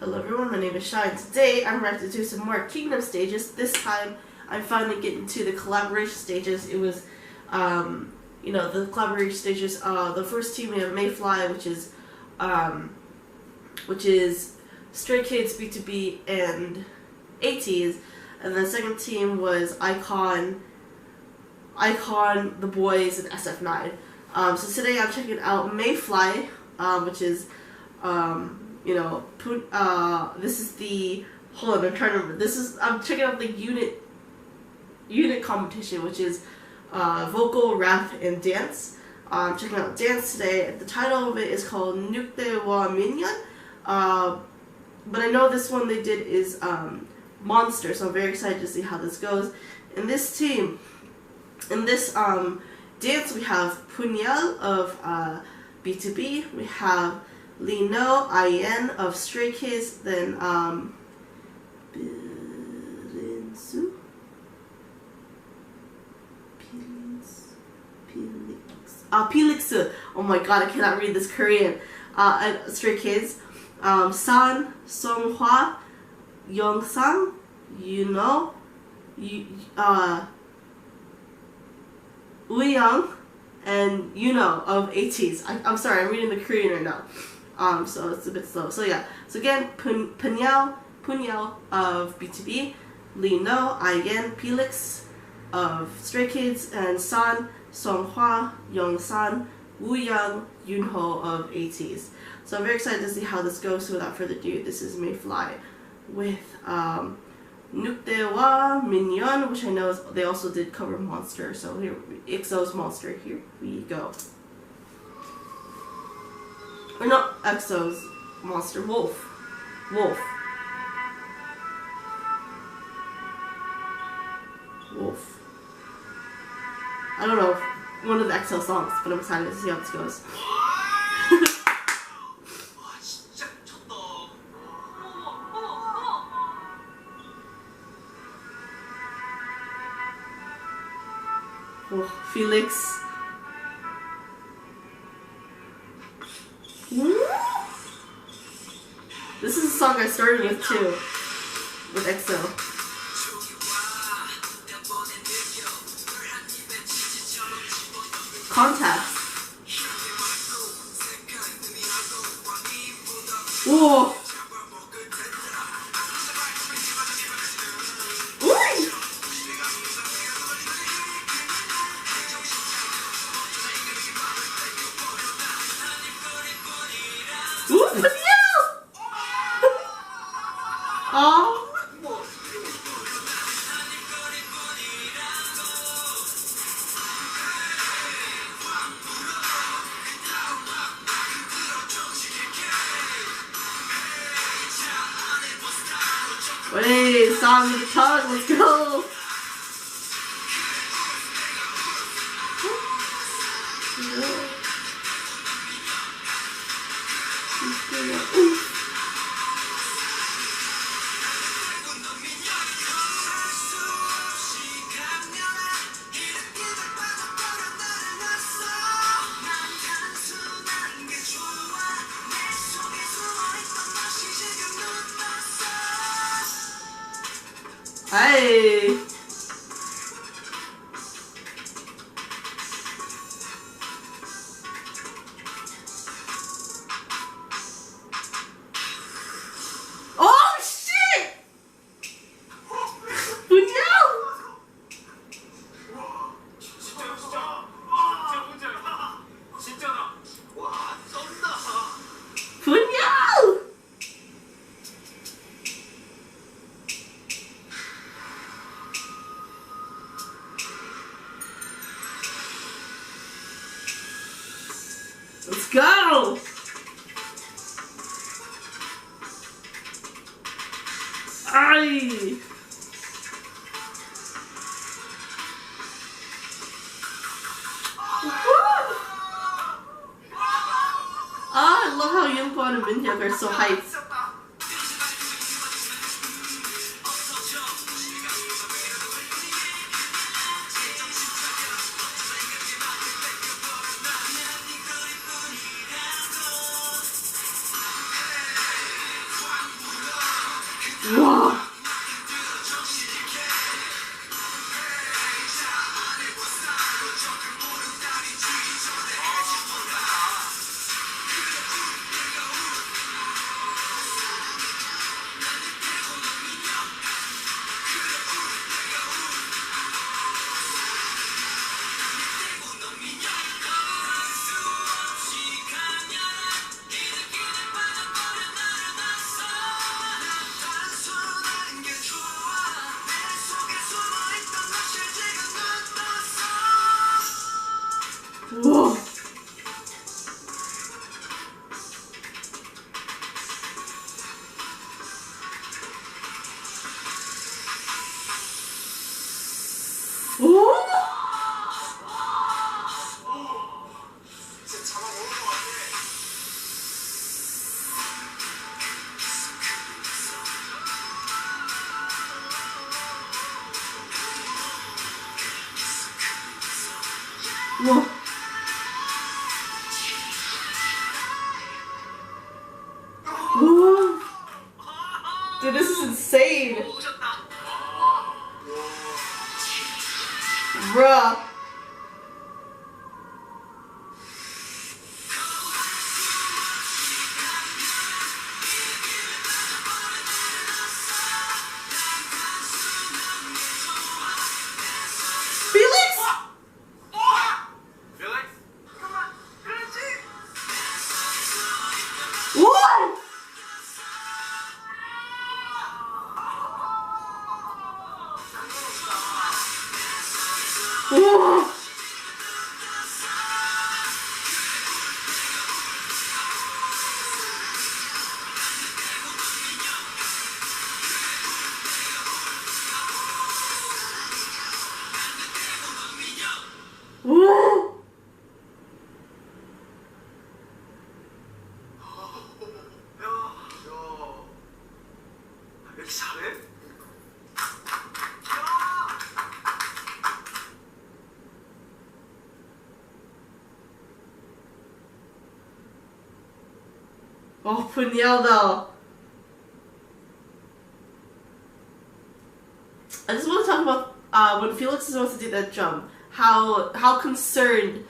Hello everyone, my name is Shine. Today I'm ready to do some more Kingdom stages. This time I'm finally getting to the collaboration stages. It was, the collaboration stages. The first team we have Mayfly, which is Stray Kids, B2B, and ATEEZ. And the second team was Icon, The Boys, and SF9. So today I'm checking out Mayfly, which is, this is the, hold on, I'm trying to remember. I'm checking out the unit competition, which is vocal, rap, and dance. I'm checking out dance today. The title of it is called Nukdewa Minyan. But I know this one they did is Monster, so I'm very excited to see how this goes. In this team, dance, we have Punyal of B2B, we have Lino, IN of Stray Kids, then Pilix. Oh my god, I cannot read this Korean. Stray Kids. San, Songhwa, Yongsang, Uyang, and of ATEEZ. I'm sorry, I'm reading the Korean right now. So it's a bit slow. So yeah. So again, Punyal of B2B, Lino, IN, Pilix of Stray Kids, and San, Songhwa, Yongsang, Wooyoung, Yunho of ATEEZ. So I'm very excited to see how this goes. So without further ado, this is Mayfly with Nukdewa Minyan, which I know they also did cover Monster. So here, EXO's Monster. Here we go. Or not EXO's Monster. Wolf. I don't know one of the EXO songs, but I'm excited to see how this goes. Oh, Felix. This is a song I started with too, with EXO. Contacts. Whoa. Wait, song with the tongue, let's go! Hey! Oh shit! Punyal! Let's go! Aye! I love how Youngkwon and Minhyuk are so hyped. Wow. Whoa. Whoa. Whoa. Whoa. Dude, this is insane. Bruh. Felix? Felix? Come on, What? Whoa. Whoa. 왜 이렇게 잘해? Oh, Puniel though. I just want to talk about when Felix is supposed to do that jump. How concerned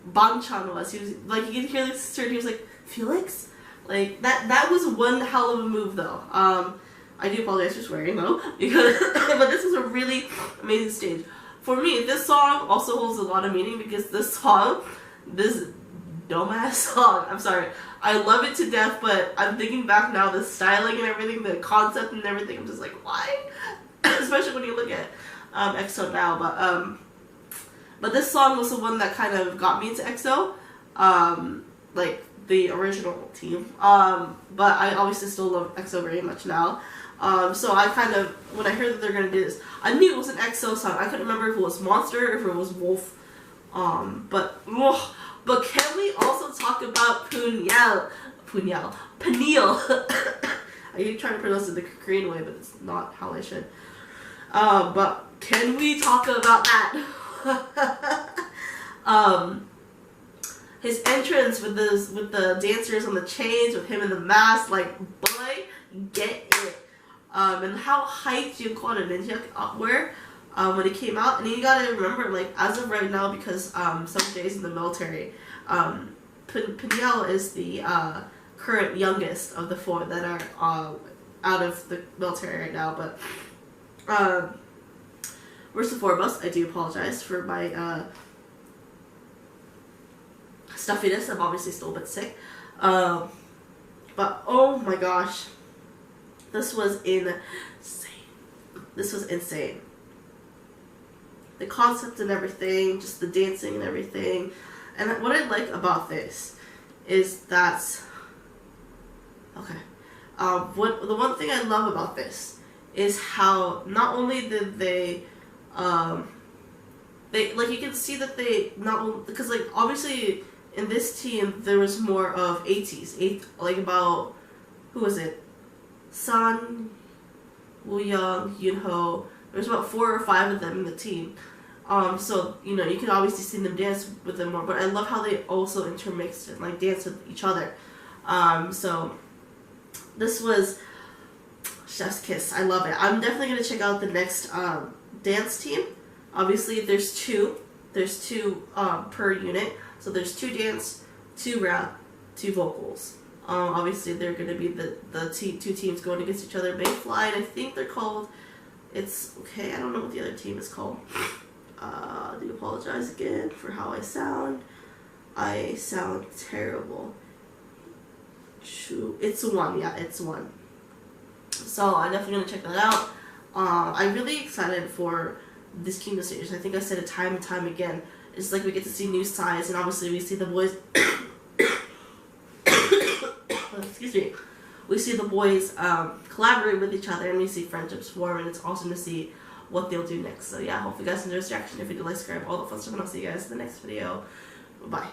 Banchan was. He was like, you could hear the concern. He was like, Felix, like that was one hell of a move though. I do apologize for swearing though, because but this was a really amazing stage. For me, this song also holds a lot of meaning because this song, this dumbass song, I'm sorry, I love it to death, but I'm thinking back now, the styling and everything, the concept and everything, I'm just like, why? Especially when you look at EXO now, but this song was the one that kind of got me into EXO, like the original team, but I obviously still love EXO very much now. So I kind of, when I heard that they're gonna do this, I knew it was an EXO song. I couldn't remember if it was Monster or if it was Wolf. But can we also talk about Peniel? I keep trying to pronounce it the Korean way, but it's not how I should. But can we talk about that? His entrance with the dancers on the chains, with him in the mask, like, boy, get it. And how hyped Yukon and Ninja were when it came out. And you gotta remember, like, as of right now, because some days in the military, Peniel is the current youngest of the four that are out of the military right now. But first and foremost, I do apologize for my stuffiness. I'm obviously still a bit sick. But oh my gosh. This was insane. This was insane. The concept and everything, just the dancing and everything. And what I like about this is that, okay, the one thing I love about this is how not only did they like, you can see that they not only, because like obviously in this team there was more of 80s, like about, who was it? Sun, Wooyoung, Yunho. There's about 4 or 5 of them in the team. So, you know, you can obviously see them dance with them more, but I love how they also intermixed and, like, dance with each other. So, this was Chef's Kiss. I love it. I'm definitely gonna check out the next dance team. Obviously, there's two. There's two per unit. So there's 2 dance, 2 rap, 2 vocals. Obviously, they're gonna be the 2 teams going against each other. Mayfly, and I think they're called. It's okay. I don't know what the other team is called. I do apologize again for how I sound. I sound terrible. It's 1. Yeah, it's 1. So I'm definitely gonna check that out. I'm really excited for this Kingdom series. I think I said it time and time again. It's like we get to see new sides, and obviously we see the boys. Excuse me. We see the boys collaborate with each other, and we see friendships form, and it's awesome to see what they'll do next. So yeah, I hope you guys enjoy this reaction. If you do, like, subscribe, all the fun stuff, and I'll see you guys in the next video. Bye.